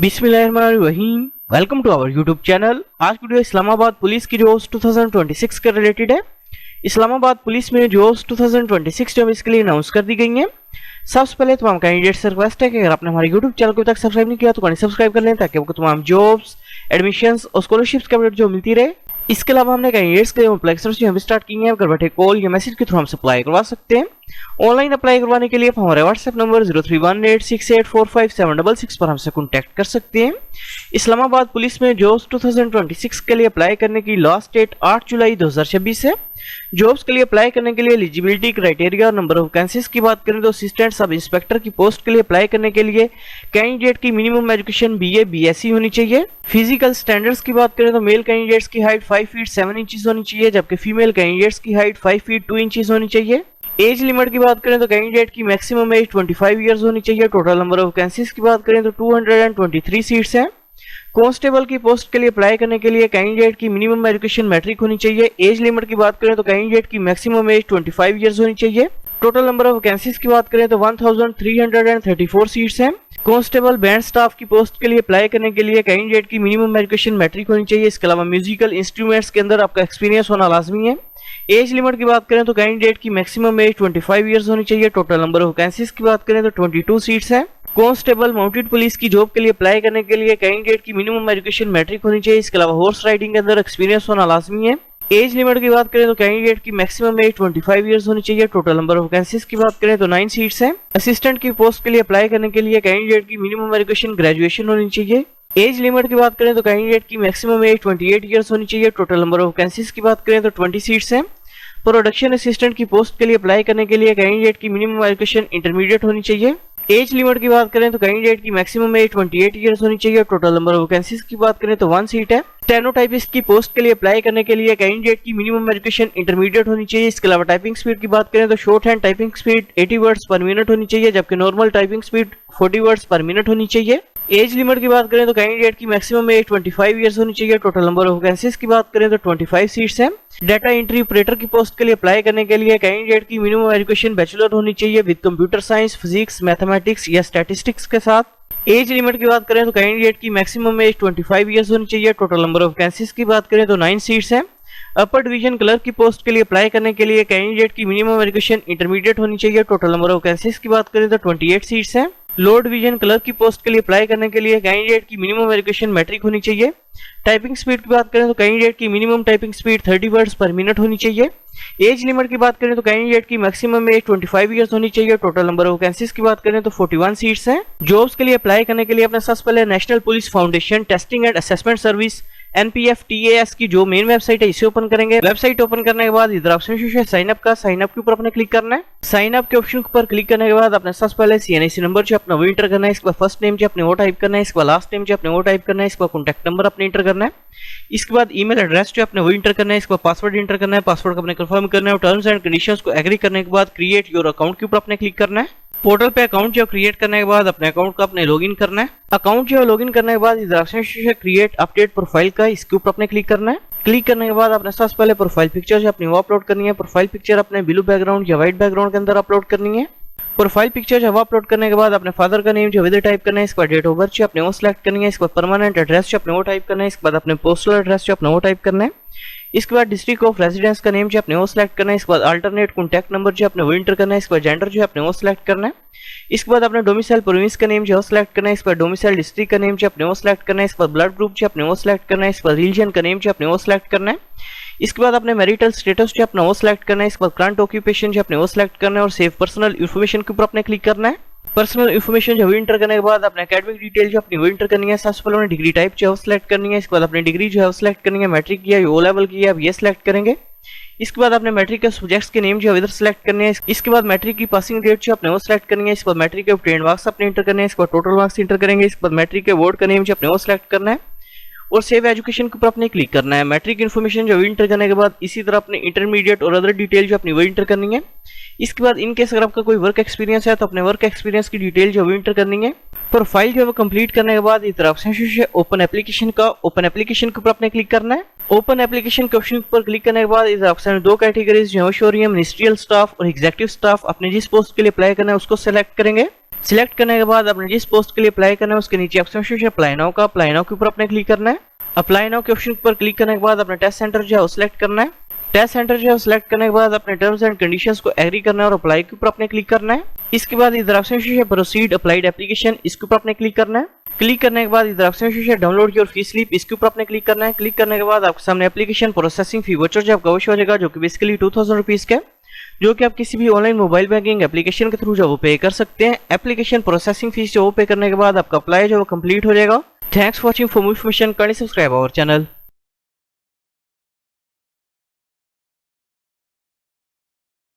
बिस्मिल्लाहिर्रहमानिर्रहीम। Welcome to our YouTube channel. आज video Islamabad police की जॉब्स 2026 के रिलेटेड है। इस्लामाबाद पुलिस में जॉब्स 2026 जॉब इसके लिए अनाउंस कर दी गई हैं। सबसे पहले तमाम कैंडिडेट से रिक्वेस्ट है कि अगर आपने हमारे यूट्यूब चैनल को अभी तक सब्सक्राइब नहीं किया तो सब्सक्राइब कर लें ताकि आपको तमाम जॉब्स, एडमिशंस और स्कॉलरशिप्स की अपडेट जो मिलती रहे। इसके अलावा हमने कैंडिडेट्स के लिए अप्लाई जो स्टार्ट की हैं, घर बैठे कॉल या मैसेज के थ्रू हमसे अप्लाई करवा सकते हैं। ऑनलाइन अप्लाई करवाने के लिए आप हमारे व्हाट्सएप नंबर 031868457666 पर हमसे कॉन्टैक्ट कर सकते हैं। इस्लामाबाद पुलिस में जॉब्स 2026 के लिए अप्लाई करने की लास्ट डेट 8 जुलाई 2026 है। जॉब्स के लिए अप्लाई करने के लिए एलिजिबिलिटी क्राइटेरिया और नंबर ऑफ वैकेंसीज की बात करें तो असिस्टेंट सब इंस्पेक्टर की पोस्ट के लिए अप्लाई करने के लिए कैंडिडेट की मिनिमम एजुकेशन BA BSc होनी चाहिए। फिजिकल स्टैंडर्ड्स की बात करें तो मेल कैंडिडेट्स की हाइट 5 फीट 7 इंचेस होनी चाहिए, जबकि फीमेल कैंडिडेट्स की हाइट 5 फीट 2 इंचेस होनी चाहिए। एज लिमिट की बात करें तो कैंडिडेट की मैक्सिमम एज 25 इयर्स होनी चाहिए। टोटल नंबर ऑफ वैकेंसीज की बात करें तो 223 सीट्स हैं। कांस्टेबल की पोस्ट के लिए अप्लाई करने के लिए कैंडिडेट की मिनिमम एजुकेशन मैट्रिक होनी चाहिए। एज लिमिट की बात करें तो कैंडिडेट की मैक्सिमम एज 25 इयर्स होनी चाहिए। टोटल नंबर ऑफ वैकेंसीज की बात करें तो 1334 सीट्स हैं। कांस्टेबल बैंड स्टाफ की पोस्ट के लिए अप्लाई करने के लिए कैंडिडेट की मिनिमम एजुकेशन मैट्रिक होनी चाहिए। इसके अलावा म्यूजिकल इंस्ट्रूमेंट्स के अंदर आपका एक्सपीरियंस होना लाजमी है। एज लिमिट की बात करें तो कैंडिडेट की मैक्सिमम एज 25 इयर्स होनी चाहिए। टोटल नंबर ऑफ वैकेंसीज की बात करें तो 22 सीट्स हैं। कांस्टेबल माउंटेड पुलिस की जॉब के लिए अप्लाई करने के लिए कैंडिडेट की मिनिमम एजुकेशन मैट्रिक होनी चाहिए। इसके अलावा हॉर्स राइडिंग के अंदर एक्सपीरियंस होना लाजमी है। एज लिमिट की बात करें तो कैंडिडेट की मैक्सिमम एज 25 इयर्स होनी चाहिए। टोटल नंबर ऑफ वैकेंसीज की बात करें तो 9 सीट्स हैं। असिस्टेंट की पोस्ट के लिए अप्लाई करने के लिए कैंडिडेट की मिनिमम एजुकेशन ग्रेजुएशन होनी चाहिए। एज लिमिट की बात करें तो कैंडिडेट की मैक्सिमम एज 28 इयर्स होनी चाहिए। टोटल नंबर ऑफ वैकेंसीज की बात करें तो 20 सीट्स हैं। प्रोडक्शन असिस्टेंट की पोस्ट के लिए अप्लाई करने के लिए कैंडिडेट की मिनिमम एजुकेशन इंटरमीडिएट होनी चाहिए। एज लिमिट की बात करें तो कैंडिडेट की मैक्सिमम एज 28 इयर्स होनी चाहिए। टोटल नंबर ऑफ वैकेंसीज की बात करें तो 1 सीट है। स्टेनोटाइपिस्ट की पोस्ट के लिए अप्लाई करने के लिए कैंडिडेट की मिनिमम एजुकेशन इंटरमीडिएट होनी चाहिए। इसके अलावा टाइपिंग स्पीड की बात करें तो short hand typing speed 80 words पर मिनट होनी चाहिए, जबकि नॉर्मल टाइपिंग स्पीड 40 वर्ड्स पर मिनट होनी चाहिए। एज लिमिट की बात करें तो कैंडिडेट की मैक्सिमम एज 25 इयर्स होनी चाहिए। टोटल नंबर ऑफ वैकेंसीज की बात करें तो 25 सीट्स हैं। डाटा एंट्री ऑपरेटर की पोस्ट के लिए अप्लाई करने के लिए कैंडिडेट की मिनिमम एजुकेशन बैचलर होनी चाहिए with computer science, physics, mathematics या स्टैटिस्टिक्स के साथ। एज लिमिट की बात करें तो कैंडिडेट की मैक्सिमम एज 25 इयर्स होनी चाहिए। टोटल नंबर ऑफ वैकेंसीज की बात करें तो 9 सीट्स हैं। अपर डिवीजन क्लर्क की पोस्ट के लिए अप्लाई करने के लिए कैंडिडेट की मिनिमम एजुकेशन इंटरमीडिएट होनी चाहिए। टोटल नंबर ऑफ वैकेंसीज की बात करें तो 28 सीट्स हैं। लोअर डिवीजन क्लर्क की पोस्ट के लिए अप्लाई करने के लिए कैंडिडेट की मिनिमम एजुकेशन मैट्रिक होनी चाहिए। टाइपिंग स्पीड की बात करें तो कैंडिडेट की मिनिमम टाइपिंग स्पीड 30 वर्ड्स पर मिनट होनी चाहिए। एज लिमिट की बात करें तो कैंडिडेट की मैक्सिमम एज 25 इयर्स होनी चाहिए। टोटल नंबर ऑफ वैकेंसीज की बात करें तो 41 सीट्स हैं। जॉब्स के लिए अप्लाई करने के लिए अपने सबसे पहले national police foundation testing and assessment service NPF TAS की जो मेन वेबसाइट है इसे ओपन करेंगे। वेबसाइट ओपन करने के बाद इधर ऑप्शन साइन अप का, साइन अप के ऊपर अपने क्लिक करना है। साइन अप के ऑप्शन पर क्लिक करने के बाद अपने सबसे पहले CNIC नंबर जो अपना वो इंटर करना है। इसके बाद फर्स्ट नेम जो अपने वो टाइप करना है। इसके बाद लास्ट नेम जो अपने वो टाइप करना है। इसके बाद कॉन्टैक्ट नंबर अपने इंटर करना है। इसके बाद ईमेल एड्रेस जो अपने वो इंटर करना है। इसके बाद पासवर्ड इंटर करना है। पासवर्ड को अपने कंफर्म करना है। टर्म्स एंड कंडीशंस को एग्री करने के बाद क्रिएट योर अकाउंट के ऊपर अपने क्लिक करना है। पोर्टल पे अकाउंट जो क्रिएट करने के बाद अपने अकाउंट का अपने लॉगिन करना है। अकाउंट जो लॉगिन करने के बाद इधर ऑप्शन है क्रिएट अपडेट प्रोफाइल का, इसके ऊपर अपने क्लिक करना है। क्लिक करने के बाद अपने सबसे पहले प्रोफाइल पिक्चर जो अपनी वो अपलोड करनी है। प्रोफाइल पिक्चर अपने ब्लू बैकग्राउंड या व्हाइट बैकग्राउंड के अंदर अपलोड करनी है। प्रोफाइल पिक्चर जो अपलोड करने के बाद अपने फादर का नेम जो इधर टाइप करना है। इसके बाद डेट ऑफ बर्थ जो अपने वो सिलेक्ट करनी है। इसके बाद परमानेंट एड्रेस जो अपने वो टाइप करना है। इसके बाद अपने पोस्टल एड्रेस जो अपने वो टाइप करना है। इसके बाद डिस्ट्रिक्ट ऑफ रेजिडेंस का नेम जो अपने वो सिलेक्ट करना है। इसके बाद अल्टरनेट कॉन्टैक्ट नंबर जो अपने वो इंटर करना है। इसके बाद जेंडर जो अपने वो सिलेक्ट करना है। इसके बाद अपने डोमिसाइल प्रोविंस का नेम जो सिलेक्ट करना है। इसके बाद डोमिसाइल डिस्ट्रिक्ट का नेम जो अपने वो सिलेक्ट करना है। इसके बाद ब्लड ग्रुप जो अपने वो सिलेक्ट करना है। इसके बाद रिलीजन का नेम जो अपने वो सिलेक्ट करना है। इसके बाद अपने मैरिटल स्टेटस जो अपना वो सिलेक्ट करना है। इसके बाद करंट ऑक्यूपेशन जो अपने वो सिलेक्ट करना है और सेव पर्सनल इन्फॉर्मेशन के ऊपर अपने क्लिक करना है। पर्सनल इन्फॉर्मेशन जो इंटर करने के बाद अपने एकेडमिक डिटेल जो अपनी वो इंटर करनी है। सबसे पहले डिग्री टाइप जो है सिलेक्ट करनी है। इसके बाद अपनी डिग्री जो है सिलेक्ट करनी है। मैट्रिक की है, O लेवल की है, अब ये सिलेक्ट करेंगे। इसके बाद अपने मैट्रिक के सब्जेक्ट्स के नेम जो इधर सिलेक्ट करने हैं। इसके बाद मैट्रिक की पासिंग डेट जो अपने वो सिलेक्ट करनी है। इसके बाद मैट्रिक के ऑब्टेन्ड मार्क्स अपने इंटर करने हैं। इसके बाद टोटल मार्क्स इंटर करेंगे। इसके बाद मैट्रिक के बोर्ड का नेम जो अपने वो सिलेक्ट करना है और सेव एजुकेशन के ऊपर अपने क्लिक करना है। मैट्रिक इन्फॉर्मेशन जो इंटर करने के बाद इसी तरह अपने इंटरमीडिएट और अदर डिटेल जो अपनी वो इंटर करनी है। इसके बाद इनकेस अगर आपका कोई वर्क एक्सपीरियंस है तो अपने वर्क एक्सपीरियंस की डिटेल जो इंटर करनी है। प्रोफाइल जो है वो कंप्लीट करने के बाद इस तरफ से ओपन एप्लीकेशन का, ओपन एप्लीकेशन के ऊपर अपने क्लिक करना है। ओपन एप्लीकेशन के ऑप्शन पर क्लिक करने के बाद इस ऑप्शन में दो कैटेगरीज जो है शो रही है, मिनिस्ट्रियल स्टाफ और एग्जीक्यूटिव स्टाफ। अपने जिस पोस्ट के लिए अप्लाई करना है उसको सेलेक्ट करेंगे। सिलेक्ट करने के बाद आपने जिस पोस्ट के लिए अप्लाई करना है उसके नीचे ऑप्शन से अप्लाई नाउ का, अप्लाई नाउ के ऊपर आपने क्लिक करना है। अप्लाई नाउ के ऑप्शन पर क्लिक करने के बाद अपने टेस्ट सेंटर जो है सिलेक्ट करना है। टेस्ट सेंटर जो है सिलेक्ट करने के बाद अपने टर्म्स एंड कंडीशंस को एग्री करना है और अप्लाई के ऊपर आपने क्लिक करना है। इसके बाद इधर ऑप्शन से प्रोसीड अप्लाइड एप्लीकेशन, इसके ऊपर आपने क्लिक करना है। क्लिक करने के बाद इधर ऑप्शन से डाउनलोड योर फी स्लिप, इसके ऊपर आपने क्लिक करना है। क्लिक करने के बाद आपके सामने एप्लीकेशन प्रोसेसिंग फी वाउचर जो आपका अवश्य हो जाएगा, जो कि बेसिकली 2000 रुपीज का, जो कि आप किसी भी ऑनलाइन मोबाइल बैंकिंग एप्लीकेशन के थ्रू जो वो पे कर सकते हैं। एप्लीकेशन प्रोसेसिंग फीस जो वो पे करने के बाद आपका अप्लाई जो वो कंप्लीट हो जाएगा। Thanks for watching. For more information kindly subscribe our channel.